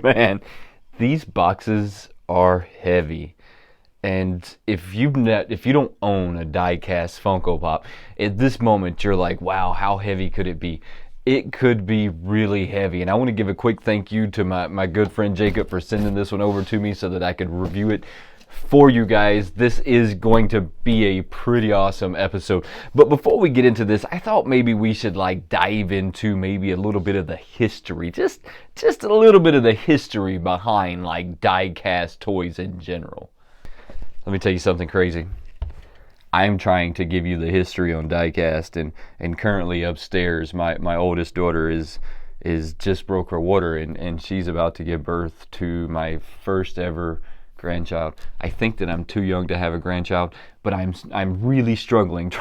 Man, these boxes are heavy. And if you don't own a die-cast Funko Pop, at this moment you're like, wow, how heavy could it be? It could be really heavy. And I want to give a quick thank you to my good friend Jacob for sending this one over to me so that I could review it for you guys. This is going to be a pretty awesome episode. But before we get into this, I thought maybe we should like dive into maybe a little bit of the history. Just a little bit of the history behind like die-cast toys in general. Let me tell you something crazy. I'm trying to give you the history on die-cast, and currently upstairs, my oldest daughter is just broke her water, and she's about to give birth to my first ever grandchild. I think that I'm too young to have a grandchild, but I'm really struggling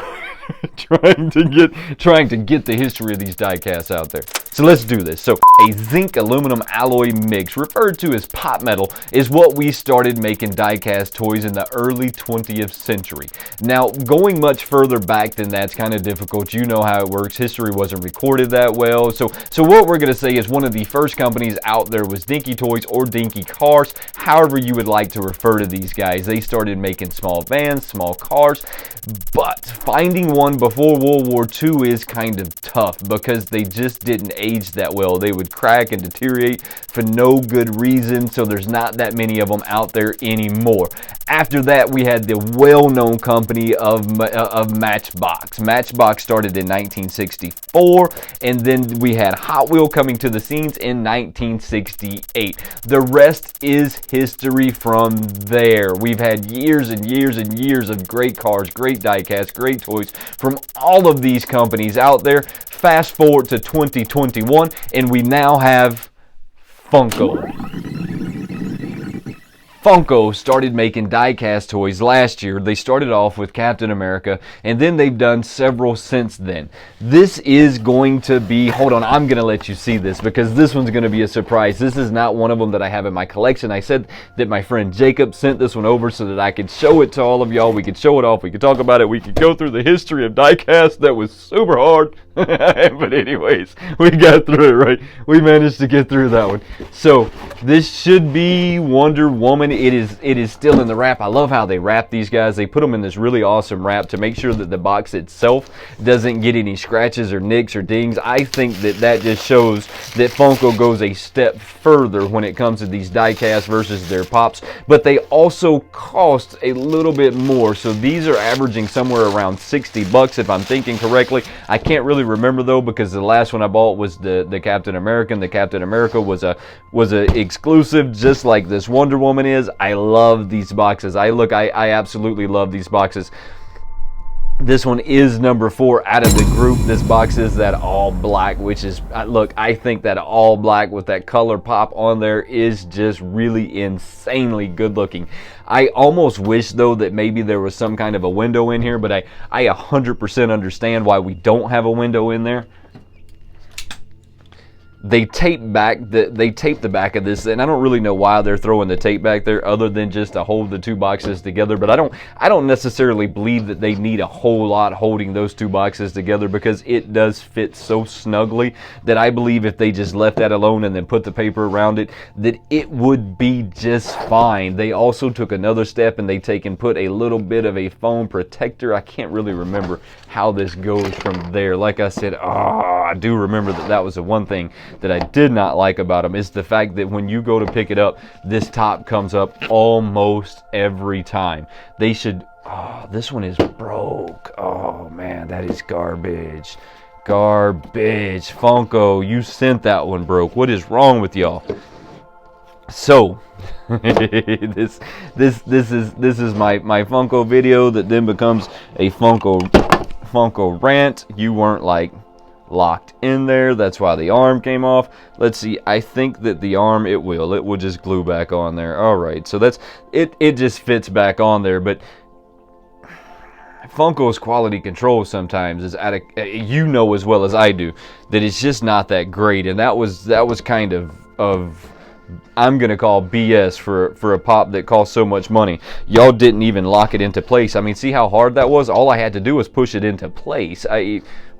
trying to get the history of these die-casts out there. So let's do this. So a zinc aluminum alloy mix, referred to as pot metal, is what we started making die-cast toys in the early 20th century. Now, going much further back than that's kind of difficult. You know how it works. History wasn't recorded that well. So what we're going to say is one of the first companies out there was Dinky Toys or Dinky Cars, however you would like to refer to these guys. They started making small vans, small cars, but finding one before World War II is kind of tough because they just didn't age that well. They would crack and deteriorate for no good reason, so there's not that many of them out there anymore. After that, we had the well-known company of Matchbox. Matchbox started in 1964, and then we had Hot Wheel coming to the scenes in 1968. The rest is history from there. We've had years and years and years of great cars, great die-cast, great toys from all of these companies out there. Fast forward to 2021, and we now have Funko. Funko started making die-cast toys last year. They started off with Captain America, and then they've done several since then. This is going to be, hold on, I'm going to let you see this because this one's going to be a surprise. This is not one of them that I have in my collection. I said that my friend Jacob sent this one over so that I could show it to all of y'all. We could show it off. We could talk about it. We could go through the history of die-cast. That was super hard. But anyways, we got through it, right? We managed to get through that one. So this should be Wonder Woman. It is still in the wrap. I love how they wrap these guys. They put them in this really awesome wrap to make sure that the box itself doesn't get any scratches or nicks or dings. I think that just shows that Funko goes a step further when it comes to these die-cast versus their pops. But they also cost a little bit more. So these are averaging somewhere around 60 bucks if I'm thinking correctly. I can't really remember though because the last one I bought was the Captain American. The Captain America was a exclusive, just like this Wonder Woman is. I love these boxes. I absolutely love these boxes. This one is number 4 out of the group. This box is that all black, which is, look, I think that all black with that color pop on there is just really insanely good looking. I almost wish though that maybe there was some kind of a window in here, but I 100% understand why we don't have a window in there. They tape the back of this, and I don't really know why they're throwing the tape back there other than just to hold the two boxes together. But I don't necessarily believe that they need a whole lot holding those two boxes together because it does fit so snugly that I believe if they just left that alone and then put the paper around it, that it would be just fine. They also took another step and they put a little bit of a foam protector. I can't really remember how this goes from there. Like I said, I do remember that was the one thing that I did not like about them is the fact that when you go to pick it up, this top comes up almost every time. They should, this one is broke. Oh man, that is garbage. Garbage. Funko, you sent that one broke. What is wrong with y'all? So this is my Funko video that then becomes a Funko rant. You weren't like locked in there, that's why the arm came off. Let's see, I think that the arm, it will just glue back on there. All right, so that's it just fits back on there. But Funko's quality control sometimes is at a, you know as well as I do, that it's just not that great. And that was kind of I'm gonna call BS for a pop that cost so much money. Y'all didn't even lock it into place. I mean, see how hard that was? All I had to do was push it into place.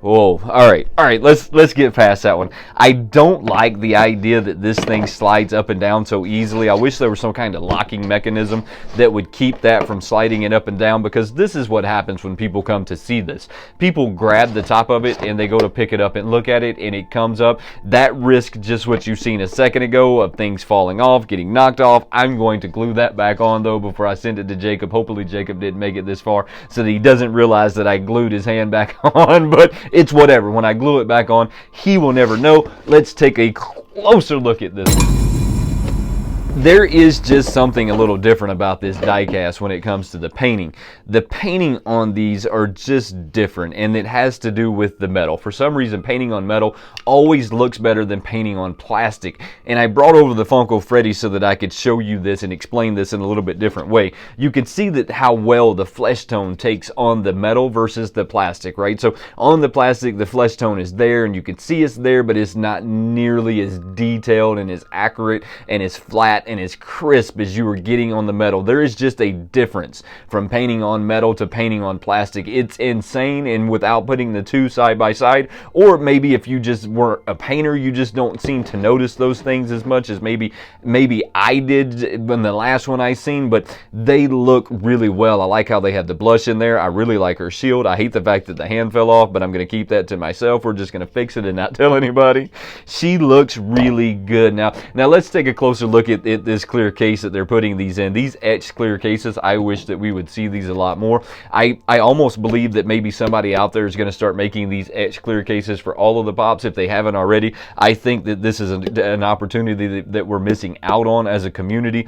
Whoa, all right, let's get past that one. I don't like the idea that this thing slides up and down so easily. I wish there was some kind of locking mechanism that would keep that from sliding it up and down, because this is what happens when people come to see this. People grab the top of it and they go to pick it up and look at it, and it comes up. That risk, just what you've seen a second ago, of things falling off, getting knocked off. I'm going to glue that back on though before I send it to Jacob. Hopefully Jacob didn't make it this far so that he doesn't realize that I glued his hand back on, but it's whatever. When I glue it back on, he will never know. Let's take a closer look at this. There is just something a little different about this die cast when it comes to the painting. The painting on these are just different, and it has to do with the metal. For some reason, painting on metal always looks better than painting on plastic. And I brought over the Funko Freddy so that I could show you this and explain this in a little bit different way. You can see that how well the flesh tone takes on the metal versus the plastic, right? So on the plastic, the flesh tone is there, and you can see it's there, but it's not nearly as detailed and as accurate and as flat and as crisp as you were getting on the metal. There is just a difference from painting on metal to painting on plastic. It's insane, and without putting the two side by side, or maybe if you just weren't a painter, you just don't seem to notice those things as much as maybe I did in the last one I seen, but they look really well. I like how they have the blush in there. I really like her shield. I hate the fact that the hand fell off, but I'm going to keep that to myself. We're just going to fix it and not tell anybody. She looks really good. Now let's take a closer look at this clear case that they're putting these in. These etched clear cases, I wish that we would see these a lot more. I almost believe that maybe somebody out there is going to start making these etched clear cases for all of the pops if they haven't already. I think that this is an opportunity that we're missing out on as a community.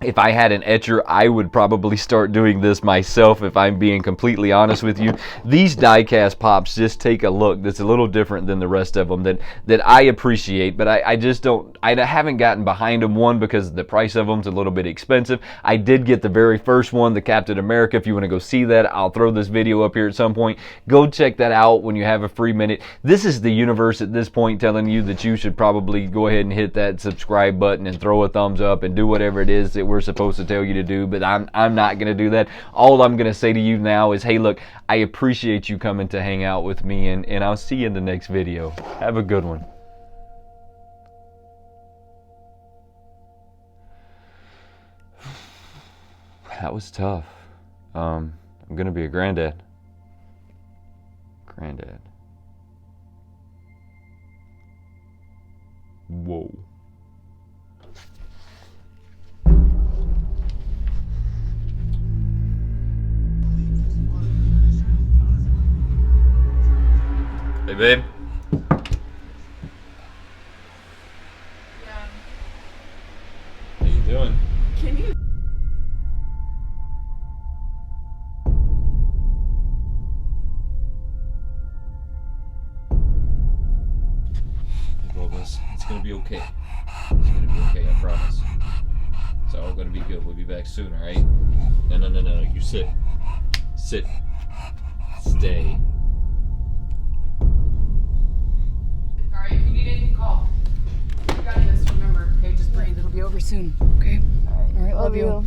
If I had an etcher, I would probably start doing this myself, if I'm being completely honest with you. These die-cast pops just take a look that's a little different than the rest of them that I appreciate, but I just don't, I haven't gotten behind them. One, because the price of them's a little bit expensive. I did get the very first one, the Captain America. If you want to go see that, I'll throw this video up here at some point. Go check that out when you have a free minute. This is the universe at this point telling you that you should probably go ahead and hit that subscribe button and throw a thumbs up and do whatever it is that we're supposed to tell you to do, but I'm not going to do that. All I'm going to say to you now is, hey, look, I appreciate you coming to hang out with me, and I'll see you in the next video. Have a good one. That was tough. I'm going to be a granddad. Whoa. Hey, babe. Yeah. How you doing? Can you? It's gonna be okay. It's gonna be okay, I promise. It's all gonna be good. We'll be back soon, alright? No. You sit. Sit. Stay. Alright, if you need anything, call. You got this, remember. Okay, just breathe. It'll be over soon. Okay? Alright, love you.